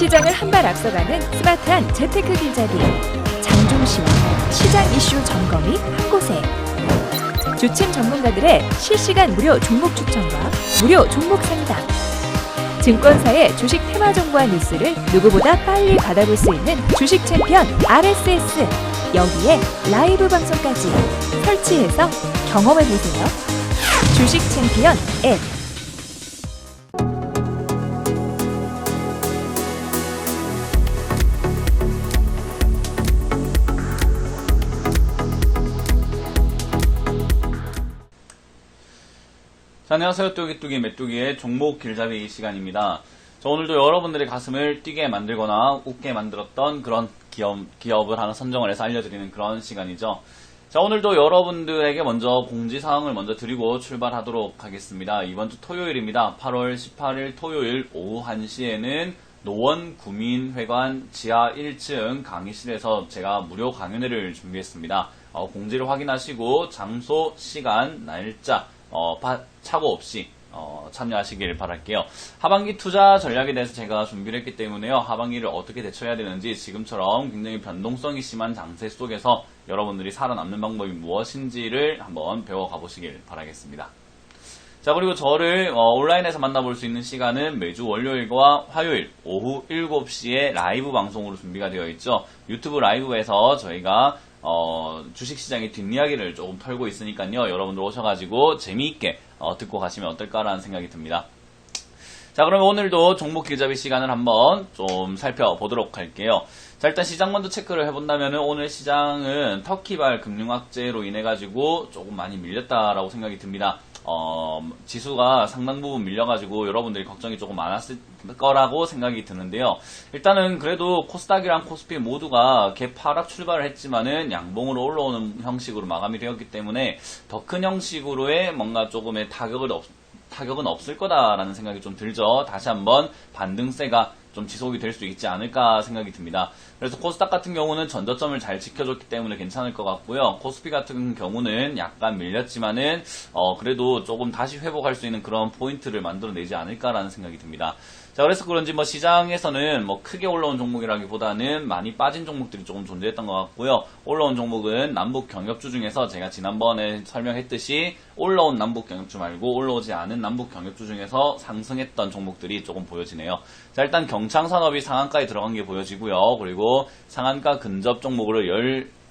시장을 한 발 앞서가는 스마트한 재테크 길잡이 장종시와 시장 이슈 점검이 한 곳에 주침 전문가들의 실시간 무료 종목 추천과 무료 종목 상담 증권사의 주식 테마 정보와 뉴스를 누구보다 빨리 받아볼 수 있는 주식 챔피언 RSS 여기에 라이브 방송까지 설치해서 경험해보세요. 주식 챔피언 앱 자, 안녕하세요. 뚜기뚜기 메뚜기의 종목 길잡이 시간입니다. 자, 오늘도 여러분들의 가슴을 뛰게 만들거나 웃게 만들었던 그런 기업을 하나 선정을 해서 알려드리는 그런 시간이죠. 자, 오늘도 여러분들에게 먼저 공지사항을 먼저 드리고 출발하도록 하겠습니다. 이번 주 토요일입니다. 8월 18일 토요일 오후 1시에는 노원 구민회관 지하 1층 강의실에서 제가 무료 강연회를 준비했습니다. 공지를 확인하시고 장소, 시간, 날짜 착오 없이 참여하시길 바랄게요. 하반기 투자 전략에 대해서 제가 준비를 했기 때문에요. 하반기를 어떻게 대처해야 되는지 지금처럼 굉장히 변동성이 심한 장세 속에서 여러분들이 살아남는 방법이 무엇인지를 한번 배워가 보시길 바라겠습니다. 자, 그리고 저를 온라인에서 만나볼 수 있는 시간은 매주 월요일과 화요일 오후 7시에 라이브 방송으로 준비가 되어 있죠. 유튜브 라이브에서 저희가 주식시장의 뒷이야기를 조금 털고 있으니까요. 여러분들 오셔가지고 재미있게 듣고 가시면 어떨까라는 생각이 듭니다. 자, 그러면 오늘도 종목 길잡이 시간을 한번 좀 살펴보도록 할게요. 자, 일단 시장 먼저 체크를 해본다면 오늘 시장은 터키발 금융악재로 인해가지고 조금 많이 밀렸다라고 생각이 듭니다. 지수가 상당 부분 밀려가지고 여러분들이 걱정이 조금 많았을 거라고 생각이 드는데요. 일단은 그래도 코스닥이랑 코스피 모두가 갭 하락 출발을 했지만은 양봉으로 올라오는 형식으로 마감이 되었기 때문에 더 큰 형식으로의 뭔가 조금의 타격은 없을 거다라는 생각이 좀 들죠. 다시 한번 반등세가 좀 지속이 될 수 있지 않을까 생각이 듭니다. 그래서 코스닥 같은 경우는 전저점을 잘 지켜줬기 때문에 괜찮을 것 같고요. 코스피 같은 경우는 약간 밀렸지만은 그래도 조금 다시 회복할 수 있는 그런 포인트를 만들어내지 않을까라는 생각이 듭니다. 자, 그래서 그런지 시장에서는 크게 올라온 종목이라기보다는 많이 빠진 종목들이 조금 존재했던 것 같고요. 올라온 종목은 남북 경협주 중에서 제가 지난번에 설명했듯이 올라온 남북 경협주 말고 올라오지 않은 남북 경협주 중에서 상승했던 종목들이 조금 보여지네요. 자, 일단 경창산업이 상한가에 들어간 게 보여지고요. 그리고 상한가 근접 종목으로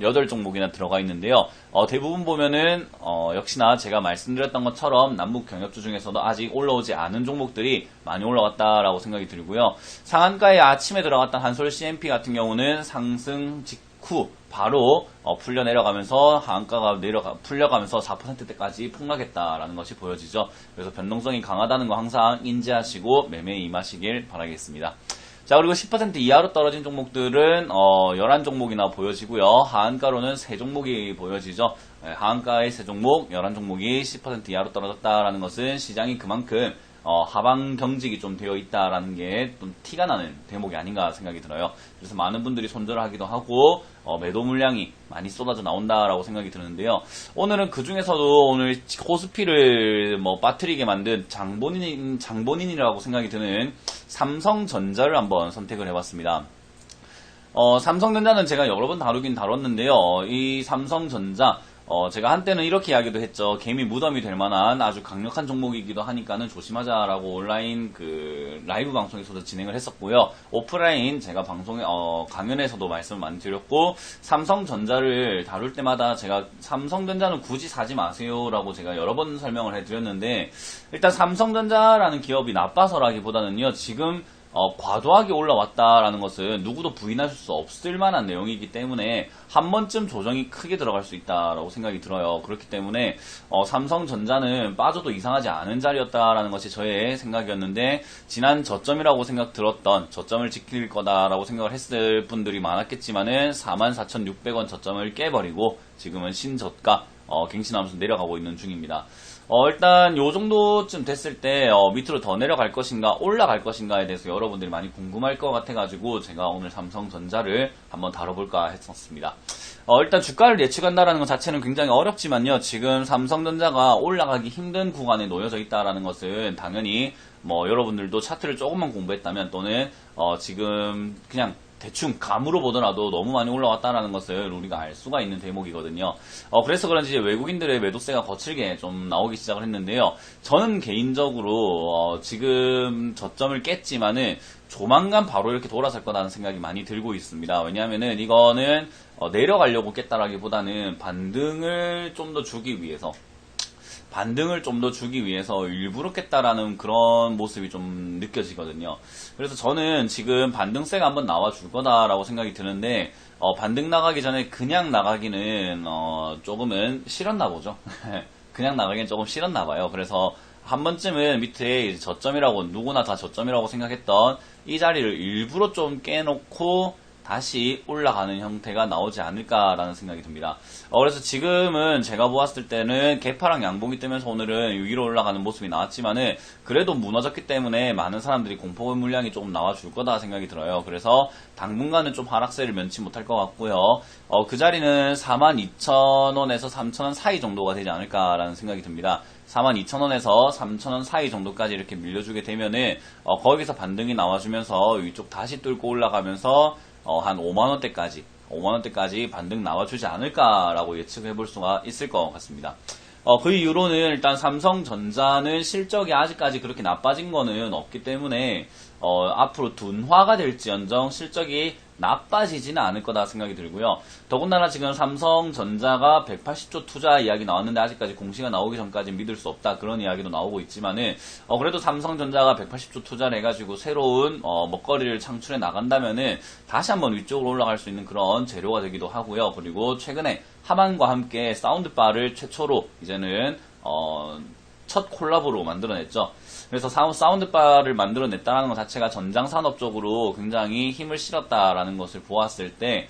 18종목이나 들어가 있는데요. 대부분 보면은 역시나 제가 말씀드렸던 것처럼 남북 경협주 중에서도 아직 올라오지 않은 종목들이 많이 올라왔다라고 생각이 들고요. 상한가에 아침에 들어갔던 한솔 CMP 같은 경우는 상승 직후 바로 풀려 내려가면서 하한가가 풀려가면서 4%대까지 폭락했다라는 것이 보여지죠. 그래서 변동성이 강하다는 거 항상 인지하시고 매매에 임하시길 바라겠습니다. 자, 그리고 10% 이하로 떨어진 종목들은 11종목이나 보여지고요. 하한가로는 3종목이 보여지죠. 하한가의 3종목, 11종목이 10% 이하로 떨어졌다라는 것은 시장이 그만큼 하방 경직이 좀 되어 있다라는 게 좀 티가 나는 대목이 아닌가 생각이 들어요. 그래서 많은 분들이 손절을 하기도 하고 매도 물량이 많이 쏟아져 나온다라고 생각이 드는데요. 오늘은 그 중에서도 오늘 코스피를 빠뜨리게 만든 장본인이라고 생각이 드는 삼성전자를 한번 선택을 해봤습니다. 삼성전자는 제가 여러 번 다루긴 다뤘는데요. 이 삼성전자 제가 한때는 이렇게 이야기도 했죠. 개미 무덤이 될 만한 아주 강력한 종목이기도 하니까는 조심하자라고 온라인 라이브 방송에서도 진행을 했었고요. 오프라인 제가 강연에서도 말씀을 많이 드렸고, 삼성전자를 다룰 때마다 제가 삼성전자는 굳이 사지 마세요라고 제가 여러 번 설명을 해드렸는데, 일단 삼성전자라는 기업이 나빠서라기보다는요, 지금 과도하게 올라왔다라는 것은 누구도 부인하실 수 없을 만한 내용이기 때문에 한 번쯤 조정이 크게 들어갈 수 있다라고 생각이 들어요. 그렇기 때문에 삼성전자는 빠져도 이상하지 않은 자리였다라는 것이 저의 생각이었는데, 지난 저점이라고 들었던 저점을 지킬 거다라고 생각을 했을 분들이 많았겠지만은 44,600원 저점을 깨버리고 지금은 신저가 갱신하면서 내려가고 있는 중입니다. 일단 요 정도쯤 됐을 때 밑으로 더 내려갈 것인가 올라갈 것인가에 대해서 여러분들이 많이 궁금할 것 같아가지고 제가 오늘 삼성전자를 한번 다뤄볼까 했었습니다. 일단 주가를 예측한다라는 것 자체는 굉장히 어렵지만요. 지금 삼성전자가 올라가기 힘든 구간에 놓여져 있다라는 것은 당연히 뭐 여러분들도 차트를 조금만 공부했다면 또는 지금 그냥 대충 감으로 보더라도 너무 많이 올라왔다라는 것을 우리가 알 수가 있는 대목이거든요. 그래서 그런지 외국인들의 매도세가 거칠게 좀 나오기 시작을 했는데요. 저는 개인적으로 지금 저점을 깼지만은 조만간 바로 이렇게 돌아설 거라는 생각이 많이 들고 있습니다. 왜냐하면은 이거는 내려가려고 깼다라기보다는 반등을 좀 더 주기 위해서 일부러 깼다라는 그런 모습이 좀 느껴지거든요. 그래서 저는 지금 반등세가 한번 나와줄 거다라고 생각이 드는데, 반등 나가기 전에 그냥 나가기는, 조금은 싫었나 보죠. 그냥 나가기는 조금 싫었나 봐요. 그래서 한 번쯤은 밑에 저점이라고, 누구나 다 저점이라고 생각했던 이 자리를 일부러 좀 깨놓고, 다시 올라가는 형태가 나오지 않을까라는 생각이 듭니다. 그래서 지금은 제가 보았을 때는 개파랑 양봉이 뜨면서 오늘은 위로 올라가는 모습이 나왔지만은 그래도 무너졌기 때문에 많은 사람들이 공포 물량이 조금 나와줄 거다 생각이 들어요. 그래서 당분간은 좀 하락세를 면치 못할 것 같고요. 그 자리는 42,000원에서 3,000원 사이 정도가 되지 않을까라는 생각이 듭니다. 42,000원에서 3,000원 사이 정도까지 이렇게 밀려주게 되면은 거기서 반등이 나와주면서 위쪽 다시 뚫고 올라가면서 한 5만원대까지 반등 나와주지 않을까라고 예측해 볼 수가 있을 것 같습니다. 그 이후로는 일단 삼성전자는 실적이 아직까지 그렇게 나빠진 거는 없기 때문에 앞으로 둔화가 될지언정 실적이 나빠지지는 않을 거다 생각이 들고요. 더군다나 지금 삼성전자가 180조 투자 이야기 나왔는데 아직까지 공시가 나오기 전까지 믿을 수 없다 그런 이야기도 나오고 있지만은 그래도 삼성전자가 180조 투자를 해가지고 새로운 먹거리를 창출해 나간다면은 다시 한번 위쪽으로 올라갈 수 있는 그런 재료가 되기도 하고요. 그리고 최근에 하만과 함께 사운드바를 최초로 이제는 첫 콜라보로 만들어냈죠. 그래서 사운드바를 만들어냈다는 것 자체가 전장산업 쪽으로 굉장히 힘을 실었다라는 것을 보았을 때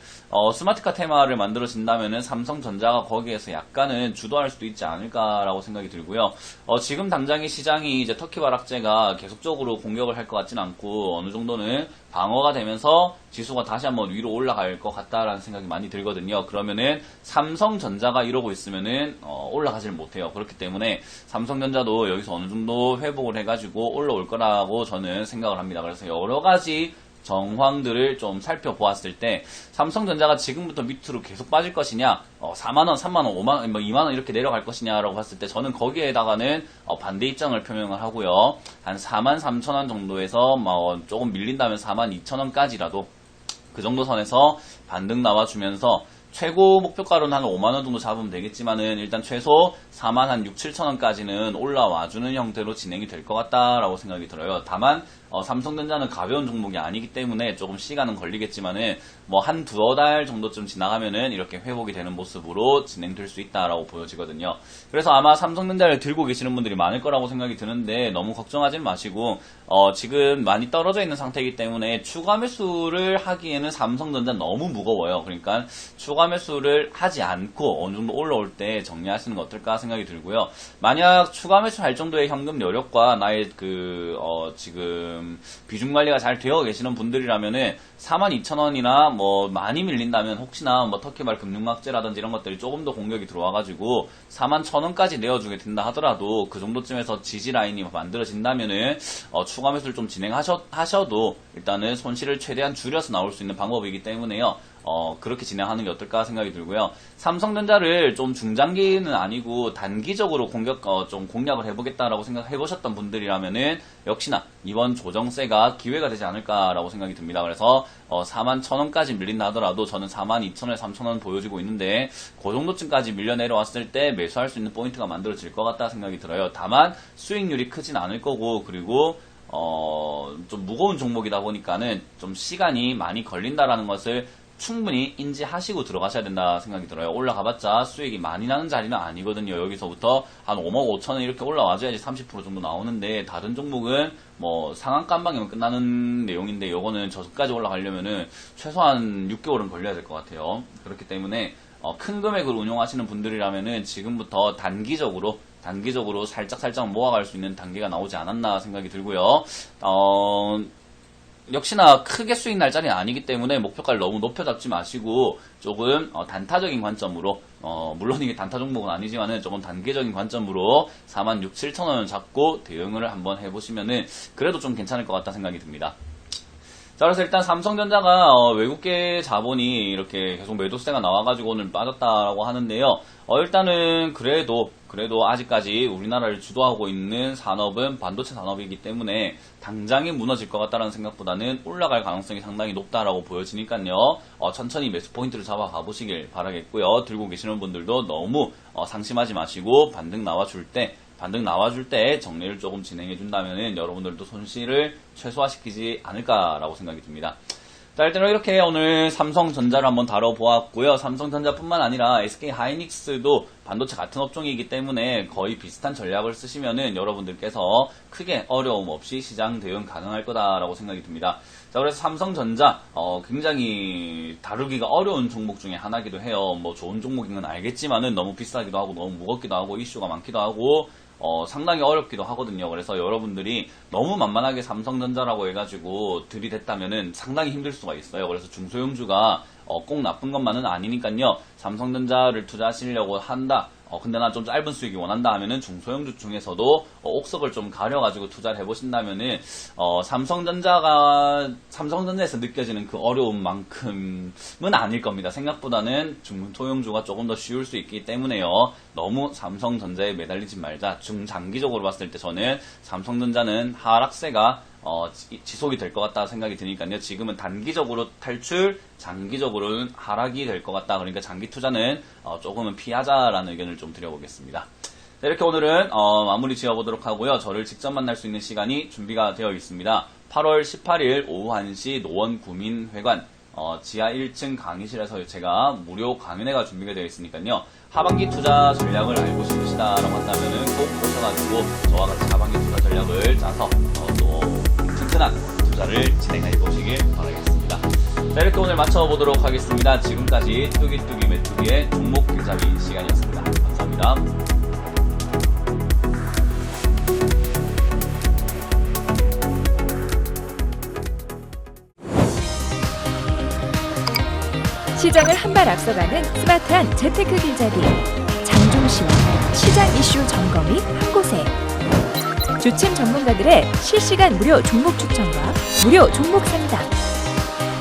스마트카 테마를 만들어진다면은 삼성전자가 거기에서 약간은 주도할 수도 있지 않을까라고 생각이 들고요. 지금 당장의 시장이 이제 터키바락제가 계속적으로 공격을 할 것 같지는 않고 어느 정도는 방어가 되면서 지수가 다시 한번 위로 올라갈 것 같다라는 생각이 많이 들거든요. 그러면은 삼성전자가 이러고 있으면은 올라가질 못해요. 그렇기 때문에 삼성전자도 여기서 어느 정도 회복을 해가지고 올라올 거라고 저는 생각을 합니다. 그래서 여러 가지 정황들을 좀 살펴보았을 때 삼성전자가 지금부터 밑으로 계속 빠질 것이냐 4만원, 3만원, 5만원, 2만원 이렇게 내려갈 것이냐라고 봤을 때 저는 거기에다가는 반대 입장을 표명을 하고요. 한 4만 3천원 정도에서 조금 밀린다면 4만 2천원까지라도 그 정도 선에서 반등 나와주면서 최고 목표가로는 한 5만원 정도 잡으면 되겠지만은 일단 최소 4만 한 6, 7천원까지는 올라와주는 형태로 진행이 될 것 같다라고 생각이 들어요. 다만 삼성전자는 가벼운 종목이 아니기 때문에 조금 시간은 걸리겠지만은 한 두어 달 정도쯤 지나가면은 이렇게 회복이 되는 모습으로 진행될 수 있다라고 보여지거든요. 그래서 아마 삼성전자를 들고 계시는 분들이 많을 거라고 생각이 드는데 너무 걱정하지 마시고 지금 많이 떨어져 있는 상태이기 때문에 추가 매수를 하기에는 삼성전자 너무 무거워요. 그러니까 추가 매수를 하지 않고 어느 정도 올라올 때 정리하시는 거 어떨까 생각이 들고요. 만약 추가 매수할 정도의 현금 여력과 나의 지금 비중 관리가 잘 되어 계시는 분들이라면은 42,000원이나 많이 밀린다면 혹시나 터키발 금융막제라든지 이런 것들이 조금 더 공격이 들어와가지고 41,000원까지 내어주게 된다 하더라도 그 정도쯤에서 지지 라인이 만들어진다면은 추가 매수를 좀 진행하셔도 일단은 손실을 최대한 줄여서 나올 수 있는 방법이기 때문에요. 그렇게 진행하는 게 어떨까 생각이 들고요. 삼성전자를 좀 중장기는 아니고 단기적으로 좀 공략을 해보겠다라고 생각해보셨던 분들이라면은 역시나 이번 조정세가 기회가 되지 않을까라고 생각이 듭니다. 그래서 41,000원까지 밀린다 하더라도 저는 42,000원, 3,000원 보여지고 있는데 그 정도쯤까지 밀려 내려왔을 때 매수할 수 있는 포인트가 만들어질 것 같다 생각이 들어요. 다만 수익률이 크진 않을 거고 그리고 좀 무거운 종목이다 보니까는 좀 시간이 많이 걸린다라는 것을 충분히 인지하시고 들어가셔야 된다 생각이 들어요. 올라가봤자 수익이 많이 나는 자리는 아니거든요. 여기서부터 한 5만 5천원 이렇게 올라와줘야지 30% 정도 나오는데 다른 종목은 상한가 한 방이면 끝나는 내용인데 요거는 저까지 올라가려면은 최소한 6개월은 걸려야 될 것 같아요. 그렇기 때문에 큰 금액을 운용하시는 분들이라면은 지금부터 단기적으로 단기적으로 살짝 모아갈 수 있는 단계가 나오지 않았나 생각이 들고요. 역시나 크게 수익 날 자리는 아니기 때문에 목표가를 너무 높여 잡지 마시고 조금 단타적인 관점으로 물론 이게 단타 종목은 아니지만은 조금 단계적인 관점으로 46,000원 잡고 대응을 한번 해보시면은 그래도 좀 괜찮을 것 같다 생각이 듭니다. 자, 그래서 일단 삼성전자가 외국계 자본이 이렇게 계속 매도세가 나와가지고 오늘 빠졌다라고 하는데요. 일단은 그래도 아직까지 우리나라를 주도하고 있는 산업은 반도체 산업이기 때문에 당장에 무너질 것 같다라는 생각보다는 올라갈 가능성이 상당히 높다라고 보여지니까요. 천천히 매수 포인트를 잡아가 보시길 바라겠고요. 들고 계시는 분들도 너무 상심하지 마시고 반등 나와줄 때 정리를 조금 진행해 준다면은 여러분들도 손실을 최소화시키지 않을까라고 생각이 듭니다. 자, 일단 이렇게 오늘 삼성전자를 한번 다뤄보았고요. 삼성전자뿐만 아니라 SK하이닉스도 반도체 같은 업종이기 때문에 거의 비슷한 전략을 쓰시면은 여러분들께서 크게 어려움 없이 시장 대응 가능할 거다라고 생각이 듭니다. 자, 그래서 삼성전자 굉장히 다루기가 어려운 종목 중에 하나기도 해요. 뭐 좋은 종목인 건 알겠지만은 너무 비싸기도 하고 너무 무겁기도 하고 이슈가 많기도 하고 상당히 어렵기도 하거든요. 그래서 여러분들이 너무 만만하게 삼성전자라고 해가지고 들이댔다면은 상당히 힘들 수가 있어요. 그래서 중소형주가 꼭 나쁜 것만은 아니니까요. 삼성전자를 투자하시려고 한다. 근데 나 좀 짧은 수익이 원한다 하면은 중소형주 중에서도 옥석을 좀 가려가지고 투자를 해보신다면은 삼성전자에서 느껴지는 그 어려움만큼은 아닐 겁니다. 생각보다는 중소형주가 조금 더 쉬울 수 있기 때문에요. 너무 삼성전자에 매달리지 말자. 중장기적으로 봤을 때 저는 삼성전자는 하락세가 지속이 될 것 같다 생각이 드니까요. 지금은 단기적으로 탈출, 장기적으로는 하락이 될 것 같다. 그러니까 장기 투자는 조금은 피하자라는 의견을 좀 드려보겠습니다. 네, 이렇게 오늘은 마무리 지어보도록 하고요. 저를 직접 만날 수 있는 시간이 준비가 되어 있습니다. 8월 18일 오후 1시 노원 구민회관 지하 1층 강의실에서 제가 무료 강연회가 준비가 되어 있으니까요. 하반기 투자 전략을 알고 싶으시다라고 한다면은 꼭 오셔가지고 저와 같이 하반기 투자 전략을 짜서 또 튼튼한 투자를 진행해 보시길 바라겠습니다. 자, 이렇게 오늘 마쳐보도록 하겠습니다. 지금까지 뚜기뚜기 메뚜기의 종목 길잡이 시간이었습니다. 감사합니다. 시장을 한 발 앞서가는 스마트한 재테크 길잡이 장종시와 시장 이슈 점검이 한 곳에 주침 전문가들의 실시간 무료 종목 추천과 무료 종목 상담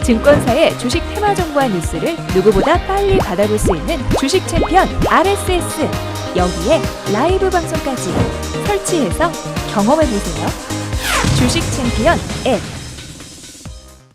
증권사의 주식 테마 정보와 뉴스를 누구보다 빨리 받아볼 수 있는 주식 챔피언 RSS 여기에 라이브 방송까지 설치해서 경험해보세요. 주식 챔피언 앱